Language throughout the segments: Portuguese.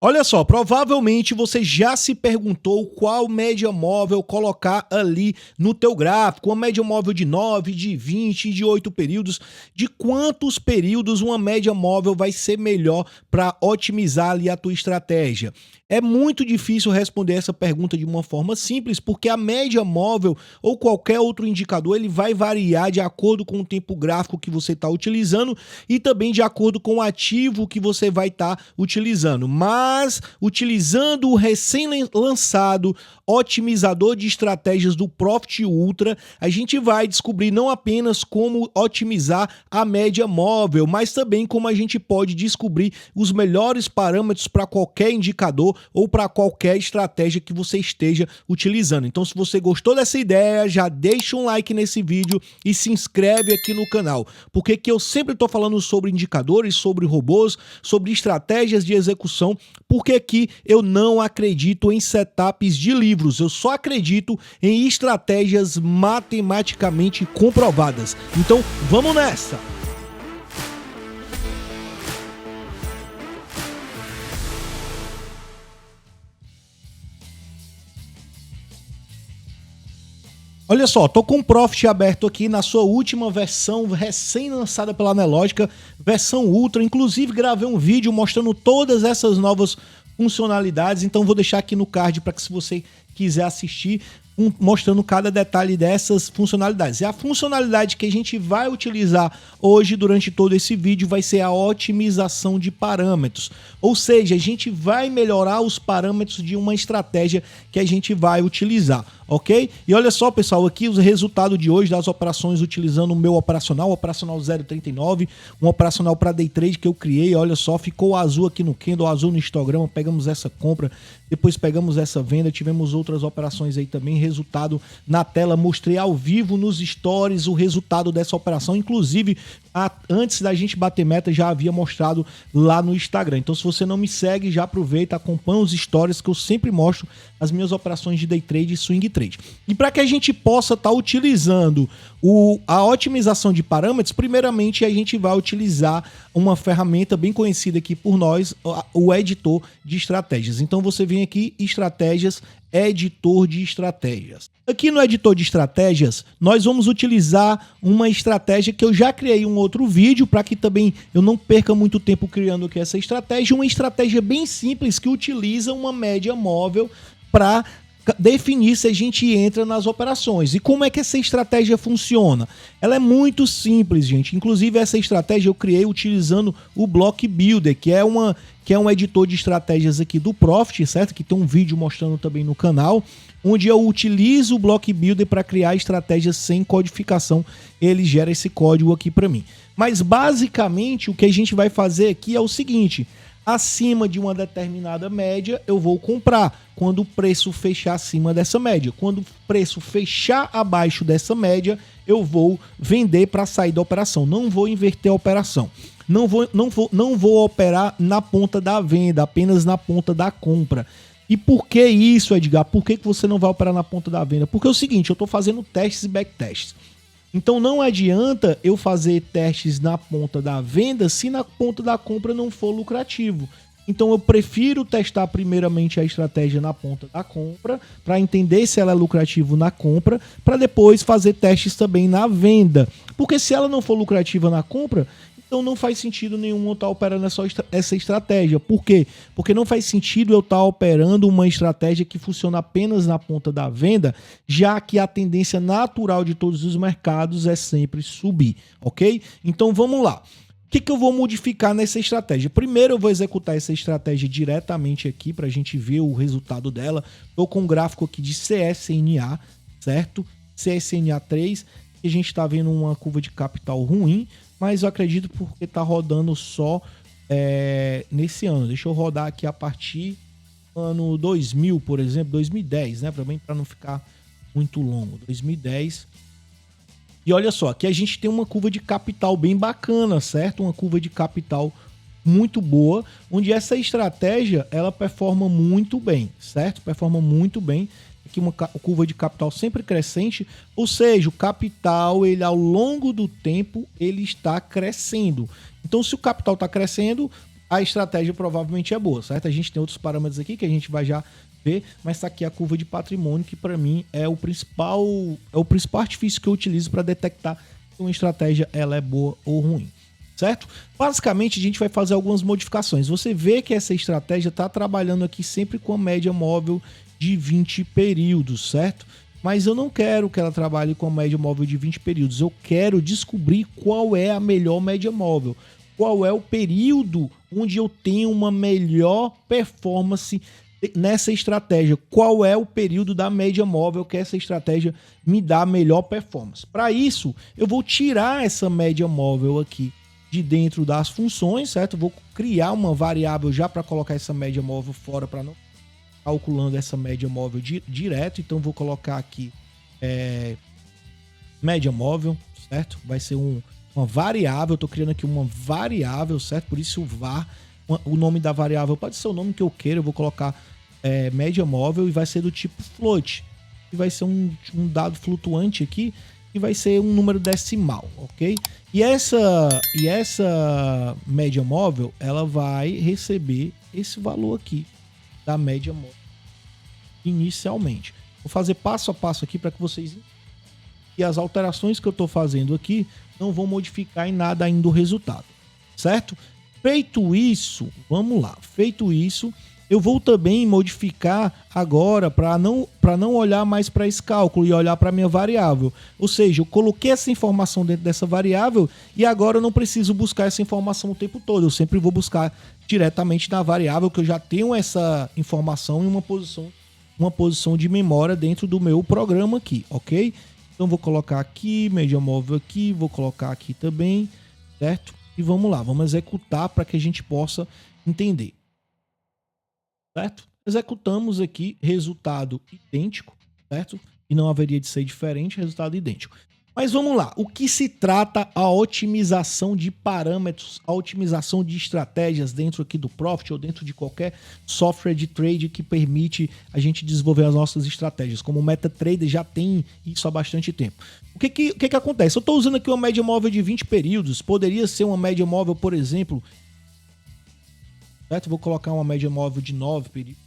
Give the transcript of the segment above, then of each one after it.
Olha só, provavelmente você já se perguntou qual média móvel colocar ali no teu gráfico, uma média móvel de 9, de 20, de 8 períodos, de quantos períodos uma média móvel vai ser melhor para otimizar ali a tua estratégia. É muito difícil responder essa pergunta de uma forma simples, porque a média móvel ou qualquer outro indicador, ele vai variar de acordo com o tempo gráfico que você está utilizando e também de acordo com o ativo que você vai estar utilizando. Mas, utilizando o recém-lançado otimizador de estratégias do Profit Ultra, a gente vai descobrir não apenas como otimizar a média móvel, mas também como a gente pode descobrir os melhores parâmetros para qualquer indicador ou para qualquer estratégia que você esteja utilizando. Então, se você gostou dessa ideia, já deixa um like nesse vídeo e se inscreve aqui no canal, porque eu sempre estou falando sobre indicadores, sobre robôs, sobre estratégias de execução, porque aqui eu não acredito em setups de livros, eu só acredito em estratégias matematicamente comprovadas. Então, vamos nessa! Olha só, tô com o Profit aberto aqui na sua última versão recém-lançada pela Nelogica, versão Ultra. Inclusive gravei um vídeo mostrando todas essas novas funcionalidades, então vou deixar aqui no card para que, se você quiser assistir, mostrando cada detalhe dessas funcionalidades. E a funcionalidade que a gente vai utilizar hoje durante todo esse vídeo vai ser a otimização de parâmetros. Ou seja, a gente vai melhorar os parâmetros de uma estratégia que a gente vai utilizar, ok? E olha só, pessoal, aqui os resultados de hoje das operações utilizando o meu operacional, o operacional 039, um operacional para day trade que eu criei. Olha só, ficou azul aqui no candle, azul no histograma, pegamos essa compra, depois pegamos essa venda, tivemos outras operações aí também, resultado na tela, mostrei ao vivo nos stories o resultado dessa operação, inclusive antes da gente bater meta já havia mostrado lá no Instagram. Então, se você não me segue, já aproveita, acompanha os stories que eu sempre mostro as minhas operações de day trade e swing trade. E para que a gente possa estar utilizando a otimização de parâmetros, primeiramente a gente vai utilizar uma ferramenta bem conhecida aqui por nós, o editor de estratégias. Então você vem aqui, estratégias, editor de estratégias. Aqui no editor de estratégias, nós vamos utilizar uma estratégia que eu já criei um outro vídeo, para que também eu não perca muito tempo criando aqui essa estratégia, uma estratégia bem simples que utiliza uma média móvel para definir se a gente entra nas operações. E como é que essa estratégia funciona? Ela é muito simples, gente. Inclusive, essa estratégia eu criei utilizando o Block Builder, que é um editor de estratégias aqui do Profit, certo? Que tem um vídeo mostrando também no canal, onde eu utilizo o Block Builder para criar estratégias sem codificação. Ele gera esse código aqui para mim. Mas, basicamente, o que a gente vai fazer aqui é o seguinte: acima de uma determinada média, eu vou comprar quando o preço fechar acima dessa média. Quando o preço fechar abaixo dessa média, eu vou vender para sair da operação. Não vou inverter a operação. Não vou operar na ponta da venda, apenas na ponta da compra. E por que isso, Edgar? Por que você não vai operar na ponta da venda? Porque é o seguinte, eu estou fazendo testes e backtests. Então não adianta eu fazer testes na ponta da venda se na ponta da compra não for lucrativo. Então eu prefiro testar primeiramente a estratégia na ponta da compra, para entender se ela é lucrativa na compra, para depois fazer testes também na venda. Porque se ela não for lucrativa na compra, então não faz sentido nenhum eu estar operando essa estratégia. Por quê? Porque não faz sentido eu estar operando uma estratégia que funciona apenas na ponta da venda, já que a tendência natural de todos os mercados é sempre subir, ok? Então vamos lá. O que eu vou modificar nessa estratégia? Primeiro eu vou executar essa estratégia diretamente aqui para a gente ver o resultado dela. Estou com um gráfico aqui de CSNA, certo? CSNA 3, que a gente está vendo uma curva de capital ruim, mas eu acredito porque está rodando só nesse ano. Deixa eu rodar aqui a partir do ano 2000, por exemplo, 2010, né? Para não ficar muito longo. 2010. E olha só, aqui a gente tem uma curva de capital bem bacana, certo? Uma curva de capital muito boa, onde essa estratégia ela performa muito bem, certo? Performa muito bem. Aqui uma curva de capital sempre crescente, ou seja, o capital, ele ao longo do tempo, ele está crescendo. Então, se o capital está crescendo, a estratégia provavelmente é boa, certo? A gente tem outros parâmetros aqui que a gente vai já ver, mas tá aqui a curva de patrimônio, que para mim é o principal artifício que eu utilizo para detectar se uma estratégia ela é boa ou ruim, certo? Basicamente a gente vai fazer algumas modificações. Você vê que essa estratégia está trabalhando aqui sempre com a média móvel de 20 períodos, certo? Mas eu não quero que ela trabalhe com a média móvel de 20 períodos. Eu quero descobrir qual é a melhor média móvel. Qual é o período onde eu tenho uma melhor performance nessa estratégia. Qual é o período da média móvel que essa estratégia me dá melhor performance. Para isso, eu vou tirar essa média móvel aqui de dentro das funções, certo? Vou criar uma variável já para colocar essa média móvel fora, para não calculando essa média móvel direto. Então vou colocar aqui média móvel, certo? Vai ser uma variável, eu tô criando aqui uma variável, certo? Por isso o var, o nome da variável pode ser o nome que eu queira, eu vou colocar média móvel e vai ser do tipo float. E vai ser um dado flutuante aqui e vai ser um número decimal, ok? E essa média móvel, ela vai receber esse valor aqui da média móvel inicialmente. Vou fazer passo a passo aqui para que vocês entendam. E as alterações que eu estou fazendo aqui não vão modificar em nada ainda o resultado, certo? Feito isso, vamos lá. Feito isso, eu vou também modificar agora para não olhar mais para esse cálculo e olhar para a minha variável. Ou seja, eu coloquei essa informação dentro dessa variável e agora eu não preciso buscar essa informação o tempo todo. Eu sempre vou buscar diretamente na variável, que eu já tenho essa informação em uma posição de memória dentro do meu programa aqui, ok? Então vou colocar aqui, média móvel aqui, vou colocar aqui também, certo? E vamos lá, vamos executar para que a gente possa entender. Certo? Executamos aqui, resultado idêntico, certo? E não haveria de ser diferente, resultado idêntico. Mas vamos lá, o que se trata a otimização de parâmetros, a otimização de estratégias dentro aqui do Profit ou dentro de qualquer software de trade que permite a gente desenvolver as nossas estratégias, como o MetaTrader já tem isso há bastante tempo. O que acontece? Eu estou usando aqui uma média móvel de 20 períodos, poderia ser uma média móvel, por exemplo, certo? Vou colocar uma média móvel de 9 períodos.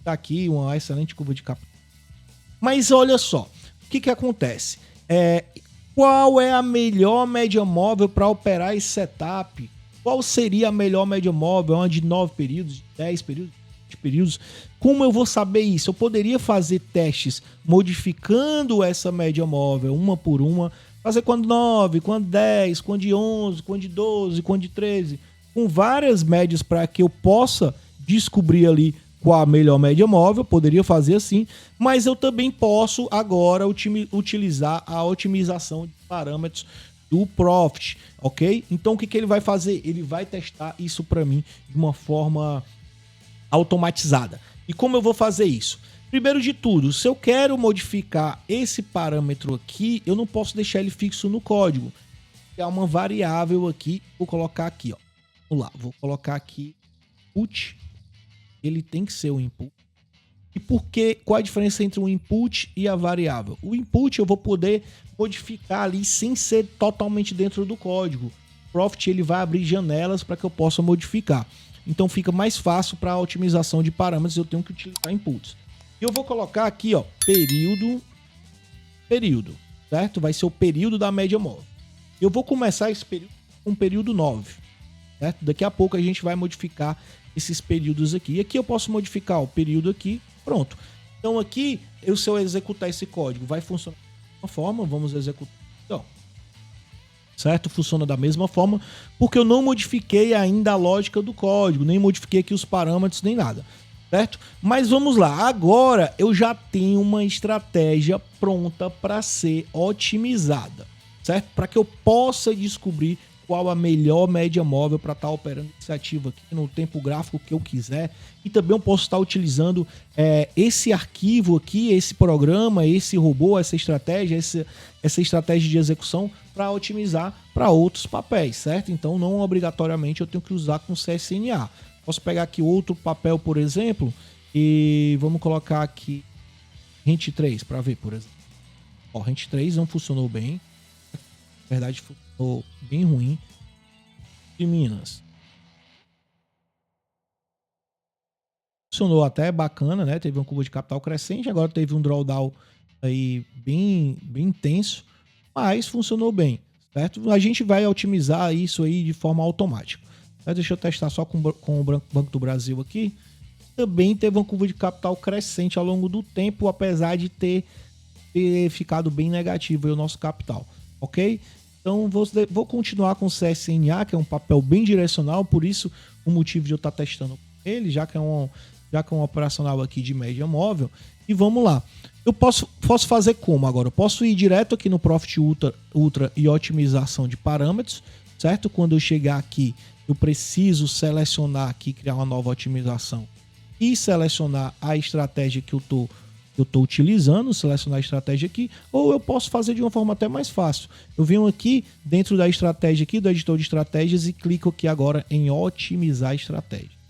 Tá aqui uma excelente curva de capital. Mas olha só, o que acontece? Qual é a melhor média móvel para operar esse setup? Qual seria a melhor média móvel? Uma de 9 períodos, de 10 períodos, 20 períodos? Como eu vou saber isso? Eu poderia fazer testes modificando essa média móvel uma por uma, fazer quando 9, quando 10, quando de 11, quando de 12, quando de 13, com várias médias para que eu possa descobrir ali qual a melhor média móvel, poderia fazer assim, mas eu também posso agora utilizar a otimização de parâmetros do Profit, ok? Então o que ele vai fazer? Ele vai testar isso para mim de uma forma automatizada. E como eu vou fazer isso? Primeiro de tudo, se eu quero modificar esse parâmetro aqui, eu não posso deixar ele fixo no código. É uma variável aqui, vou colocar aqui, ó. Vamos lá, vou colocar aqui input. Ele tem que ser o input. E qual a diferença entre o input e a variável? O input eu vou poder modificar ali sem ser totalmente dentro do código. O Profit ele vai abrir janelas para que eu possa modificar. Então fica mais fácil para a otimização de parâmetros, eu tenho que utilizar inputs. E eu vou colocar aqui, ó, período, certo? Vai ser o período da média móvel. Eu vou começar esse período com período 9, certo? Daqui a pouco a gente vai modificar esses períodos aqui. E aqui eu posso modificar o período aqui, pronto. Então aqui, se eu executar esse código, vai funcionar da mesma forma, vamos executar. Então, certo? Funciona da mesma forma, porque eu não modifiquei ainda a lógica do código, nem modifiquei aqui os parâmetros, nem nada, certo? Mas vamos lá, agora eu já tenho uma estratégia pronta para ser otimizada, certo? Para que eu possa descobrir qual a melhor média móvel para estar operando esse ativo aqui no tempo gráfico que eu quiser. E também eu posso estar utilizando esse arquivo aqui, esse programa, esse robô, essa estratégia de execução para otimizar para outros papéis, certo? Então não obrigatoriamente eu tenho que usar com CSNA. Posso pegar aqui outro papel, por exemplo, e vamos colocar aqui Rent 3 para ver, por exemplo. Ó, Rent 3 não funcionou bem. Na verdade, funcionou bem ruim. De Minas. funcionou até bacana, né? Teve uma curva de capital crescente, agora teve um drawdown aí bem intenso, mas funcionou bem, certo? A gente vai otimizar isso aí de forma automática. Deixa eu testar só com o Banco do Brasil aqui. Também teve uma curva de capital crescente ao longo do tempo, apesar de ter ficado bem negativo aí o nosso capital, ok? Então vou continuar com o CSNA, que é um papel bem direcional, por isso o motivo de eu estar testando ele, já que é um operacional aqui de média móvel. E vamos lá. Eu posso fazer como agora? Eu posso ir direto aqui no Profit Ultra e otimização de parâmetros, certo? Quando eu chegar aqui, eu preciso selecionar aqui, criar uma nova otimização e selecionar a estratégia que eu tô utilizando, selecionar a estratégia aqui, ou eu posso fazer de uma forma até mais fácil. Eu venho aqui dentro da estratégia aqui, do editor de estratégias, e clico aqui agora em otimizar a estratégia.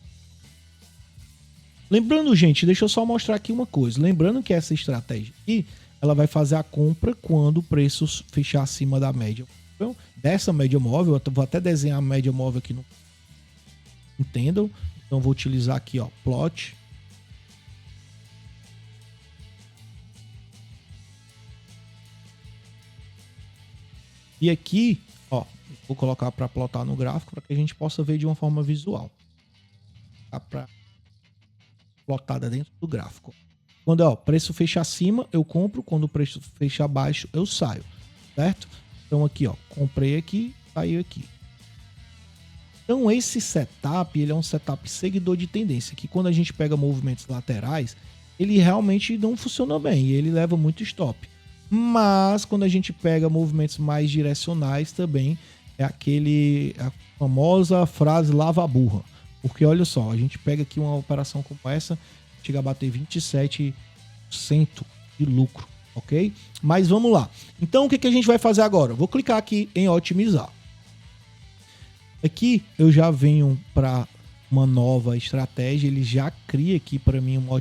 Lembrando, gente, deixa eu só mostrar aqui uma coisa. Lembrando que essa estratégia aqui, ela vai fazer a compra quando o preço fechar acima da média. Então, dessa média móvel, eu vou até desenhar a média móvel aqui no... Entendam? Então, vou utilizar aqui, ó, plot. E aqui, ó, vou colocar para plotar no gráfico para que a gente possa ver de uma forma visual. Tá para plotada dentro do gráfico. Quando o preço fecha acima, eu compro. Quando o preço fecha abaixo, eu saio. Certo? Então aqui, ó, comprei aqui, saiu aqui. Então esse setup, ele é um setup seguidor de tendência, que quando a gente pega movimentos laterais, ele realmente não funciona bem e ele leva muito stop. Mas quando a gente pega movimentos mais direcionais também, é a famosa frase lava a burra. Porque olha só, a gente pega aqui uma operação como essa, chega a bater 27% de lucro, ok? Mas vamos lá. Então o que a gente vai fazer agora? Vou clicar aqui em otimizar. Aqui eu já venho para uma nova estratégia, ele já cria aqui para mim uma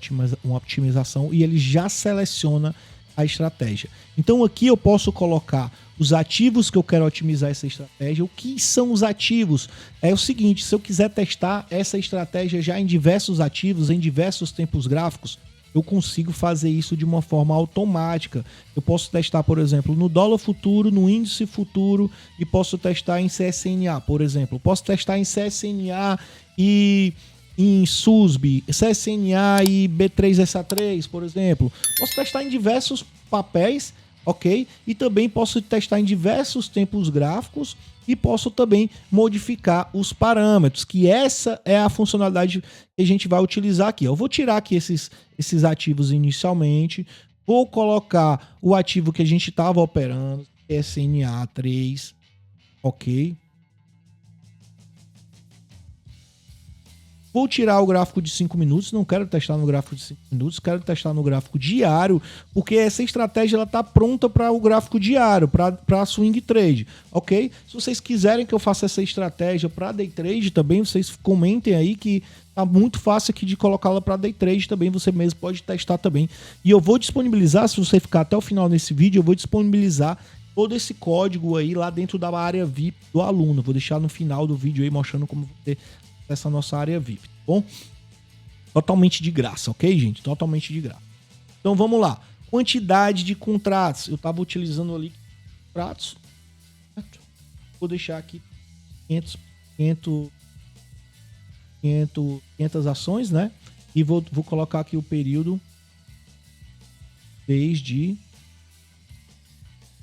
otimização e ele já seleciona a estratégia. Então aqui eu posso colocar os ativos que eu quero otimizar essa estratégia. O que são os ativos? É o seguinte, se eu quiser testar essa estratégia já em diversos ativos, em diversos tempos gráficos, eu consigo fazer isso de uma forma automática. Eu posso testar, por exemplo, no dólar futuro, no índice futuro e posso testar em CSNA, por exemplo. Posso testar em CSNA e em SUSB, CSNA e B3SA3, por exemplo. Posso testar em diversos papéis, ok? E também posso testar em diversos tempos gráficos e posso também modificar os parâmetros, que essa é a funcionalidade que a gente vai utilizar aqui. Eu vou tirar aqui esses ativos inicialmente, vou colocar o ativo que a gente estava operando, SNA3, ok? Vou tirar o gráfico de 5 minutos, não quero testar no gráfico de 5 minutos, quero testar no gráfico diário, porque essa estratégia ela tá pronta para o gráfico diário, para swing trade, ok? Se vocês quiserem que eu faça essa estratégia para day trade também, vocês comentem aí que tá muito fácil aqui de colocá-la para day trade também, você mesmo pode testar também. E eu vou disponibilizar, se você ficar até o final nesse vídeo, eu vou disponibilizar todo esse código aí lá dentro da área VIP do aluno. Vou deixar no final do vídeo aí mostrando como você essa nossa área VIP, tá bom? Totalmente de graça, ok, gente? Totalmente de graça. Então vamos lá. Quantidade de contratos. Eu estava utilizando ali contratos. Certo? Vou deixar aqui 500 ações, né? E vou colocar aqui o período desde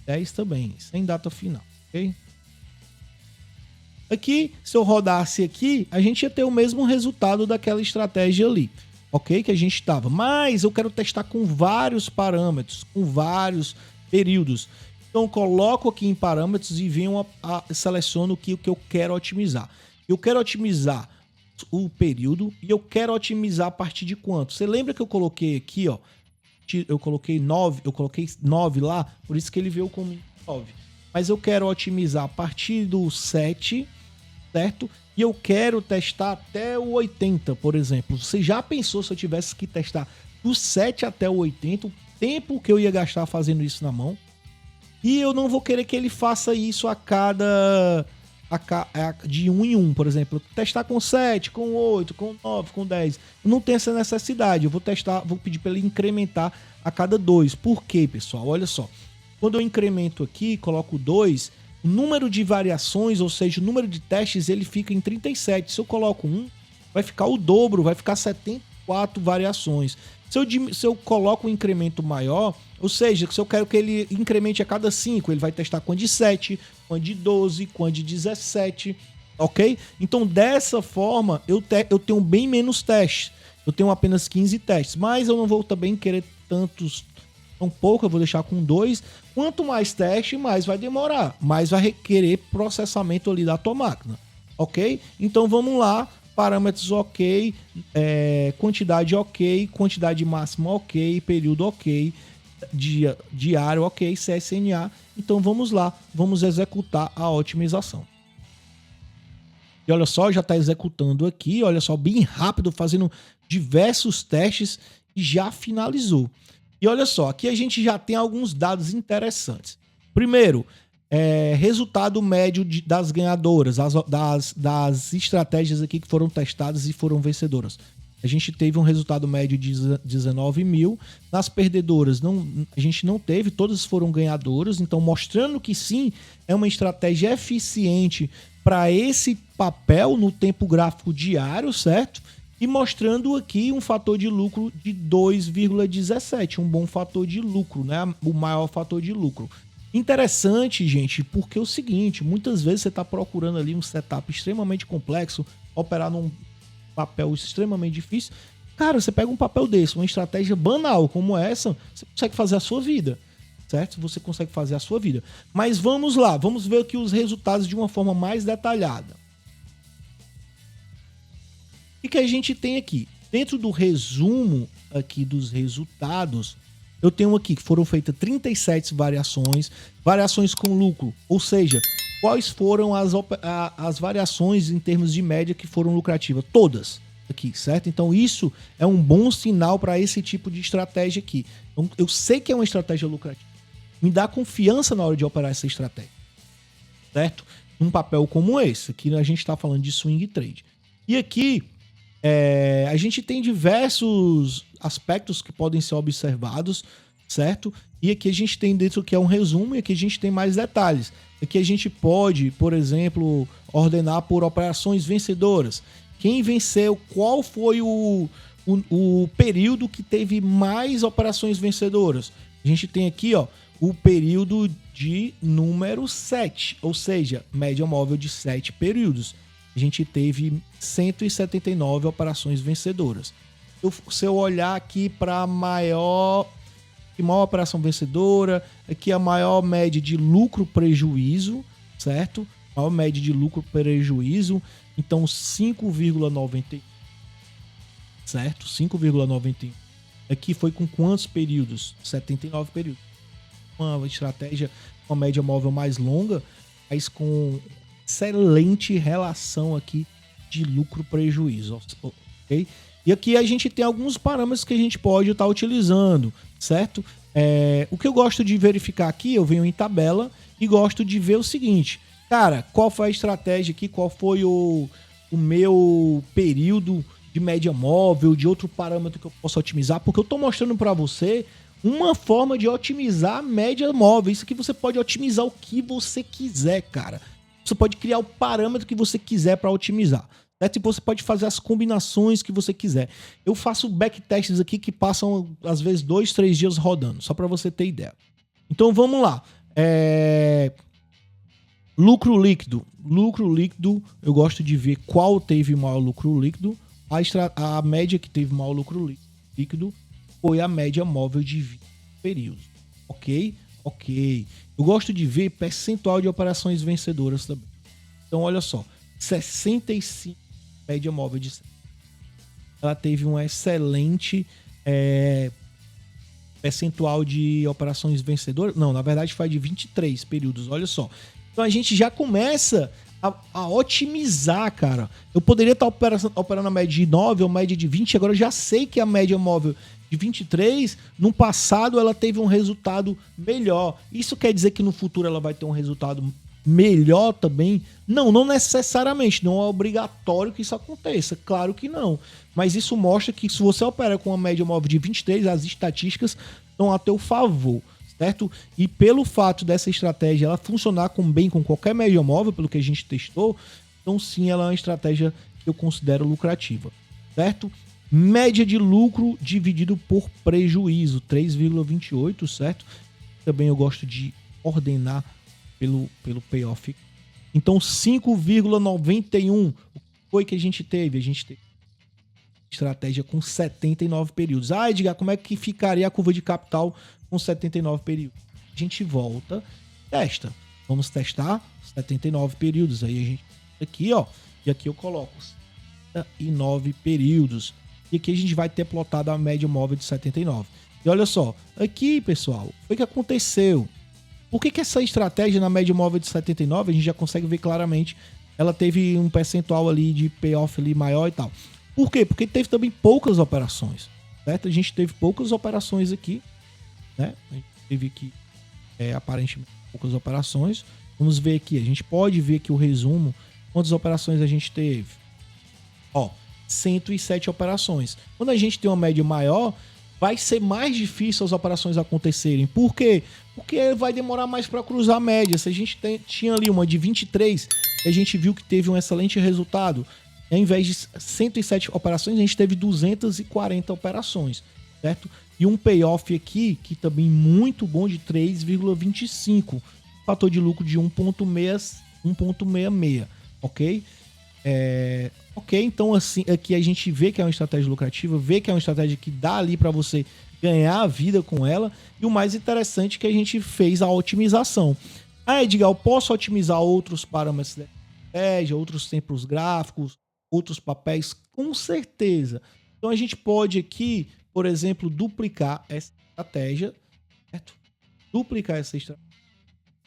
10 também, sem data final, ok? Aqui, se eu rodasse aqui, a gente ia ter o mesmo resultado daquela estratégia ali, ok? Que a gente estava. Mas eu quero testar com vários parâmetros, com vários períodos. Então, eu coloco aqui em parâmetros e venho seleciono o que eu quero otimizar. Eu quero otimizar o período e eu quero otimizar a partir de quanto? Você lembra que eu coloquei aqui, ó? Eu coloquei 9 lá, por isso que ele veio com 9. Mas eu quero otimizar a partir do 7, certo? E eu quero testar até o 80, por exemplo. Você já pensou se eu tivesse que testar do 7 até o 80, o tempo que eu ia gastar fazendo isso na mão? E eu não vou querer que ele faça isso a cada de 1 em 1, por exemplo. Testar com 7, com 8, com 9, com 10. Eu não tenho essa necessidade. Eu vou pedir para ele incrementar a cada 2. Por quê, pessoal? Olha só. Quando eu incremento aqui, coloco 2, o número de variações, ou seja, o número de testes, ele fica em 37. Se eu coloco 1, vai ficar o dobro, vai ficar 74 variações. Se eu coloco um incremento maior, ou seja, se eu quero que ele incremente a cada 5, ele vai testar com a de 7, com a de 12, com a de 17, ok? Então, dessa forma, eu tenho bem menos testes. Eu tenho apenas 15 testes, mas eu não vou também querer tão pouco, eu vou deixar com 2. Quanto mais teste, mais vai demorar, mais vai requerer processamento ali da tua máquina, ok? Então, vamos lá. Parâmetros ok, quantidade ok, quantidade máxima ok, período ok, diário ok, CSNA. Então vamos lá, vamos executar a otimização. E olha só, já está executando aqui, olha só, bem rápido, fazendo diversos testes e já finalizou. E olha só, aqui a gente já tem alguns dados interessantes. Primeiro, resultado médio das ganhadoras, das estratégias aqui que foram testadas e foram vencedoras. A gente teve um resultado médio de 19 mil. Nas perdedoras, a gente não teve, todas foram ganhadoras. Então, mostrando que sim, é uma estratégia eficiente para esse papel no tempo gráfico diário, certo? E mostrando aqui um fator de lucro de 2,17, um bom fator de lucro, né? O maior fator de lucro. Interessante, gente, porque é o seguinte, muitas vezes você está procurando ali um setup extremamente complexo, operar num papel extremamente difícil. Cara, você pega um papel desse, uma estratégia banal como essa, você consegue fazer a sua vida, certo? Você consegue fazer a sua vida. Mas vamos lá, vamos ver aqui os resultados de uma forma mais detalhada. O que a gente tem aqui? Dentro do resumo aqui dos resultados, eu tenho aqui que foram feitas 37 variações com lucro, ou seja, quais foram as variações em termos de média que foram lucrativas? Todas aqui, certo? Então isso é um bom sinal para esse tipo de estratégia aqui. Então, eu sei que é uma estratégia lucrativa. Me dá confiança na hora de operar essa estratégia, certo? Num papel como esse, aqui a gente está falando de swing trade. E aqui a gente tem diversos aspectos que podem ser observados, certo? E aqui a gente tem dentro que é um resumo e aqui a gente tem mais detalhes. Aqui a gente pode, por exemplo, ordenar por operações vencedoras. Quem venceu, qual foi o período que teve mais operações vencedoras. A gente tem aqui, ó, o período de número 7, ou seja, média móvel de 7 períodos. A gente teve 179 operações vencedoras. Se eu olhar aqui para a maior operação vencedora, aqui a maior média de lucro-prejuízo, certo? Maior média de lucro-prejuízo, então 5,90, certo? 5,91. Aqui foi com quantos períodos? 79 períodos. Uma estratégia com a média móvel mais longa, mas com excelente relação aqui de lucro-prejuízo, ok? E aqui a gente tem alguns parâmetros que a gente pode estar utilizando, certo? O que eu gosto de verificar aqui, eu venho em tabela e gosto de ver o seguinte, cara, qual foi a estratégia aqui, qual foi o meu período de média móvel, de outro parâmetro que eu posso otimizar, porque eu estou mostrando para você uma forma de otimizar a média móvel. Isso aqui você pode otimizar o que você quiser, cara. Você pode criar o parâmetro que você quiser para otimizar, certo? E você pode fazer as combinações que você quiser. Eu faço backtests aqui que passam, às vezes, 2, 3 dias rodando, só para você ter ideia. Então, vamos lá. Lucro líquido. Lucro líquido, eu gosto de ver qual teve maior lucro líquido. A média que teve maior lucro líquido foi a média móvel de 20 períodos. Ok? Ok. Eu gosto de ver percentual de operações vencedoras também. Então, olha só. 65 média móvel de 100. Ela teve um excelente percentual de operações vencedoras. Não, na verdade foi de 23 períodos. Olha só. Então, a gente já começa a otimizar, cara. Eu poderia estar operando a média de 9 ou média de 20. Agora eu já sei que a média móvel de 23, no passado ela teve um resultado melhor. Isso quer dizer que no futuro ela vai ter um resultado melhor também? Não necessariamente, não é obrigatório que isso aconteça, claro que não. Mas isso mostra que se você opera com uma média móvel de 23, as estatísticas estão a teu favor, certo? E pelo fato dessa estratégia ela funcionar bem com qualquer média móvel, pelo que a gente testou, então sim, ela é uma estratégia que eu considero lucrativa, certo? Média de lucro dividido por prejuízo, 3,28, certo? Também eu gosto de ordenar pelo payoff. Então 5,91. O que foi que a gente teve? A gente teve estratégia com 79 períodos. Ah, Edgar, como é que ficaria a curva de capital com 79 períodos? A gente volta, testa. Vamos testar 79 períodos. Aí a gente aqui, ó, e aqui eu coloco 79 períodos. E aqui a gente vai ter plotado a média móvel de 79. E olha só, aqui, pessoal, foi o que aconteceu. Por que essa estratégia na média móvel de 79, a gente já consegue ver claramente, ela teve um percentual ali de payoff ali maior e tal. Por quê? Porque teve também poucas operações, certo? A gente teve poucas operações aqui, né? A gente teve aqui, aparentemente, poucas operações. Vamos ver aqui, a gente pode ver aqui o resumo. Quantas operações a gente teve? Ó, 107 operações. Quando a gente tem uma média maior, vai ser mais difícil as operações acontecerem. Por quê? Porque vai demorar mais para cruzar a média. Se a gente tinha ali uma de 23, a gente viu que teve um excelente resultado. Ao invés de 107 operações, a gente teve 240 operações, certo? E um payoff aqui, que também muito bom, de 3,25. Fator de lucro de 1,66, ok? Ok, então assim, aqui a gente vê que é uma estratégia lucrativa, vê que é uma estratégia que dá ali para você ganhar a vida com ela, e o mais interessante é que a gente fez a otimização. Ah, Edgar, eu posso otimizar outros parâmetros da estratégia, outros tempos gráficos, outros papéis? Com certeza. Então a gente pode aqui, por exemplo, duplicar essa estratégia, certo? Duplicar essa estratégia.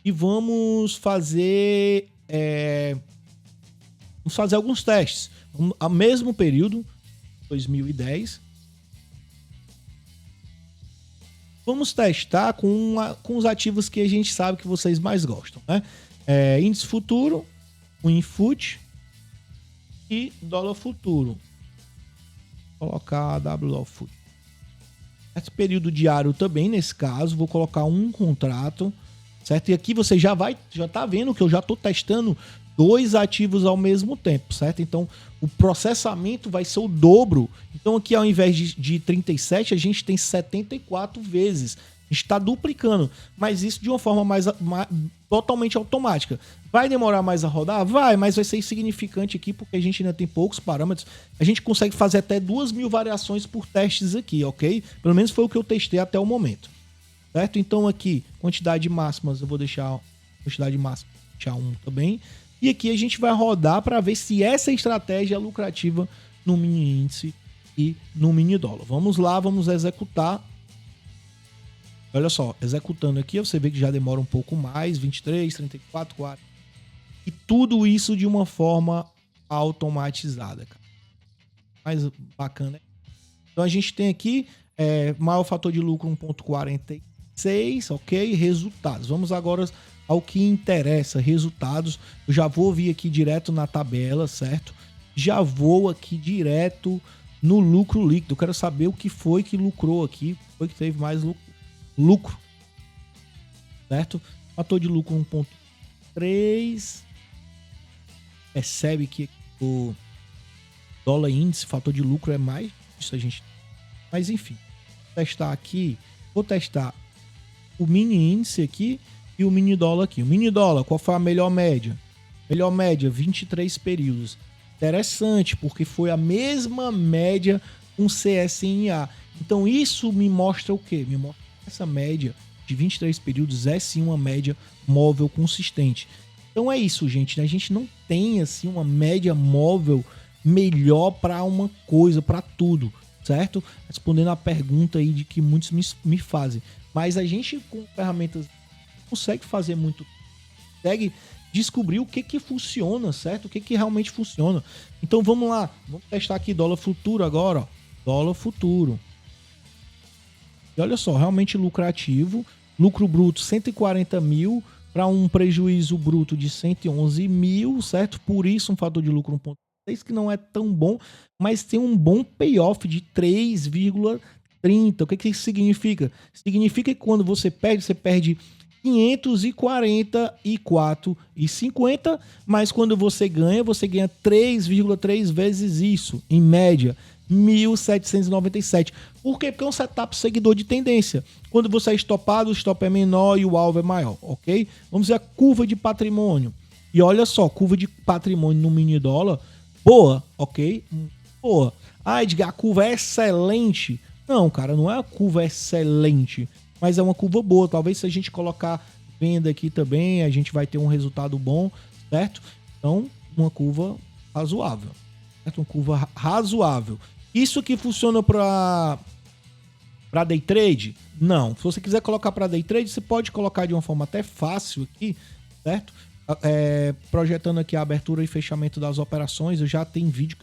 E vamos fazer alguns testes. Ao mesmo período, 2010. Vamos testar com os ativos que a gente sabe que vocês mais gostam, né? Índice futuro, o Infut e dólar futuro. Vou colocar WO Fut. Esse período diário também, nesse caso, vou colocar um contrato, certo? E aqui você já tá vendo que eu já estou testando 2 ativos ao mesmo tempo, certo? Então, o processamento vai ser o dobro. Então, aqui ao invés de 37, a gente tem 74 vezes. A gente está duplicando, mas isso de uma forma mais totalmente automática. Vai demorar mais a rodar? Vai, mas vai ser insignificante aqui, porque a gente ainda tem poucos parâmetros. A gente consegue fazer até 2.000 variações por testes aqui, ok? Pelo menos foi o que eu testei até o momento, certo? Então, aqui, quantidade máximas, eu vou deixar quantidade máxima, deixar 1 também. E aqui a gente vai rodar para ver se essa estratégia é lucrativa no mini índice e no mini dólar. Vamos lá, vamos executar. Olha só, executando aqui, você vê que já demora um pouco mais, 23, 34, 40. E tudo isso de uma forma automatizada, cara. Mais bacana. Então a gente tem aqui maior fator de lucro 1,46, ok? Resultados. Vamos agora ao que interessa, resultados. Eu já vou vir aqui direto na tabela, certo? Já vou aqui direto no lucro líquido. Eu quero saber o que foi que lucrou aqui, o que foi que teve mais lucro, certo? Fator de lucro 1,3. Percebe que o dólar índice, fator de lucro é mais. Isso a gente. Mas enfim, vou testar aqui. Vou testar o mini índice aqui e o mini dólar aqui. O mini dólar, qual foi a melhor média? Melhor média, 23 períodos. Interessante, porque foi a mesma média com CSNA. Então isso me mostra o quê? Me mostra que essa média de 23 períodos é sim uma média móvel consistente. Então é isso, gente. A gente não tem assim uma média móvel melhor para uma coisa, para tudo, certo? Respondendo a pergunta aí de que muitos me fazem. Mas a gente com ferramentas consegue fazer muito, consegue descobrir o que funciona, certo? O que realmente funciona. Então vamos lá, vamos testar aqui dólar futuro agora, ó. Dólar futuro. E olha só, realmente lucrativo. Lucro bruto 140 mil, para um prejuízo bruto de 111 mil, certo? Por isso um fator de lucro 1,6, que não é tão bom, mas tem um bom payoff de 3,30. O que isso significa? Significa que quando você perde 544,50, mas quando você ganha 3,3 vezes isso, em média, 1.797. Por quê? Porque é um setup seguidor de tendência. Quando você é estopado, o stop é menor e o alvo é maior, ok? Vamos ver a curva de patrimônio. E olha só, curva de patrimônio no mini dólar, boa, ok? Boa. Ah, Edgar, a curva é excelente. Não, cara, não é a curva excelente, mas é uma curva boa. Talvez se a gente colocar venda aqui também, a gente vai ter um resultado bom, certo? Então, uma curva razoável, certo? Uma curva razoável. Isso aqui funciona para day trade? Não. Se você quiser colocar para day trade, você pode colocar de uma forma até fácil aqui, certo? Projetando aqui a abertura e fechamento das operações, eu já tenho vídeo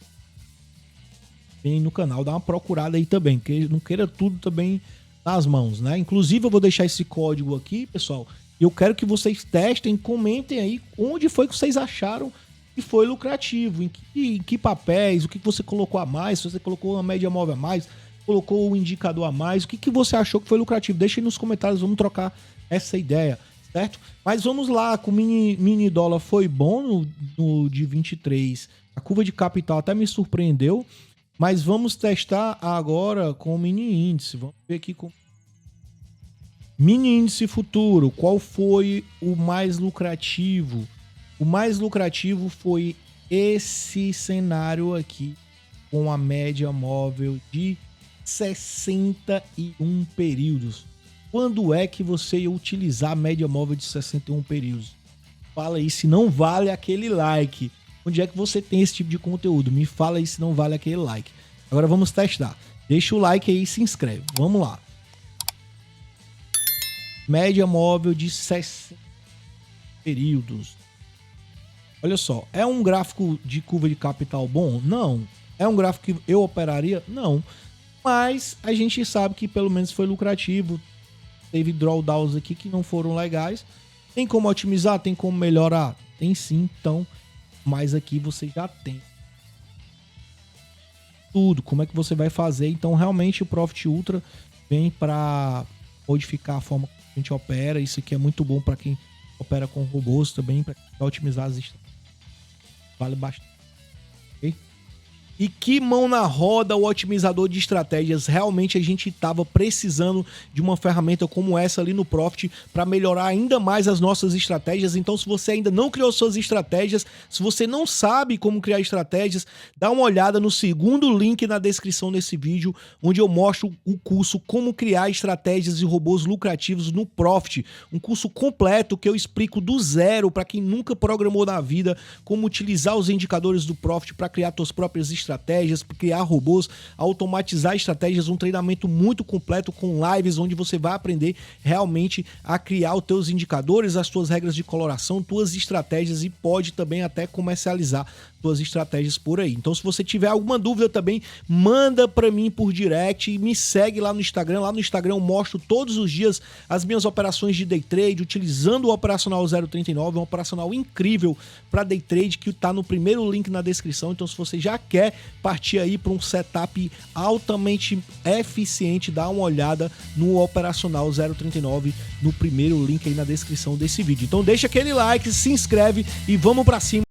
no canal, dá uma procurada aí também, porque não queira tudo também nas mãos, né? Inclusive eu vou deixar esse código aqui, pessoal. Eu quero que vocês testem, comentem aí onde foi que vocês acharam que foi lucrativo, em que papéis, o que você colocou a mais, se você colocou uma média móvel a mais, colocou o indicador a mais, o que você achou que foi lucrativo. Deixa aí nos comentários, vamos trocar essa ideia, certo? Mas vamos lá, com o mini dólar foi bom no de 23, a curva de capital até me surpreendeu, mas vamos testar agora com o mini índice. Vamos ver aqui com mini índice futuro, qual foi o mais lucrativo? O mais lucrativo foi esse cenário aqui, com a média móvel de 61 períodos. Quando é que você ia utilizar a média móvel de 61 períodos? Fala aí se não vale aquele like. Onde é que você tem esse tipo de conteúdo? Me fala aí se não vale aquele like. Agora vamos testar. Deixa o like aí e se inscreve. Vamos lá. Média móvel de 60 períodos. Olha só, é um gráfico de curva de capital bom? Não. É um gráfico que eu operaria? Não. Mas a gente sabe que pelo menos foi lucrativo. Teve drawdowns aqui que não foram legais. Tem como otimizar? Tem como melhorar? Tem sim, então. Mas aqui você já tem tudo. Como é que você vai fazer? Então realmente o Profit Ultra vem para modificar a forma que a gente opera. Isso aqui é muito bom para quem opera com robôs também, para otimizar as estratégias. Vale bastante. Ok? E que mão na roda o otimizador de estratégias. Realmente a gente estava precisando de uma ferramenta como essa ali no Profit para melhorar ainda mais as nossas estratégias. Então, se você ainda não criou suas estratégias, se você não sabe como criar estratégias, dá uma olhada no segundo link na descrição desse vídeo, onde eu mostro o curso Como Criar Estratégias e Robôs Lucrativos no Profit. Um curso completo que eu explico do zero para quem nunca programou na vida, como utilizar os indicadores do Profit para criar suas próprias estratégias, criar robôs, automatizar estratégias, um treinamento muito completo com lives onde você vai aprender realmente a criar os teus indicadores, as tuas regras de coloração, tuas estratégias e pode também até comercializar tuas estratégias por aí. Então se você tiver alguma dúvida também, manda para mim por direct e me segue lá no Instagram. Lá no Instagram eu mostro todos os dias as minhas operações de day trade utilizando o operacional 039, um operacional incrível para day trade que tá no primeiro link na descrição. Então se você já quer partir aí para um setup altamente eficiente, dá uma olhada no operacional 039 no primeiro link aí na descrição desse vídeo. Então deixa aquele like, se inscreve e vamos para cima.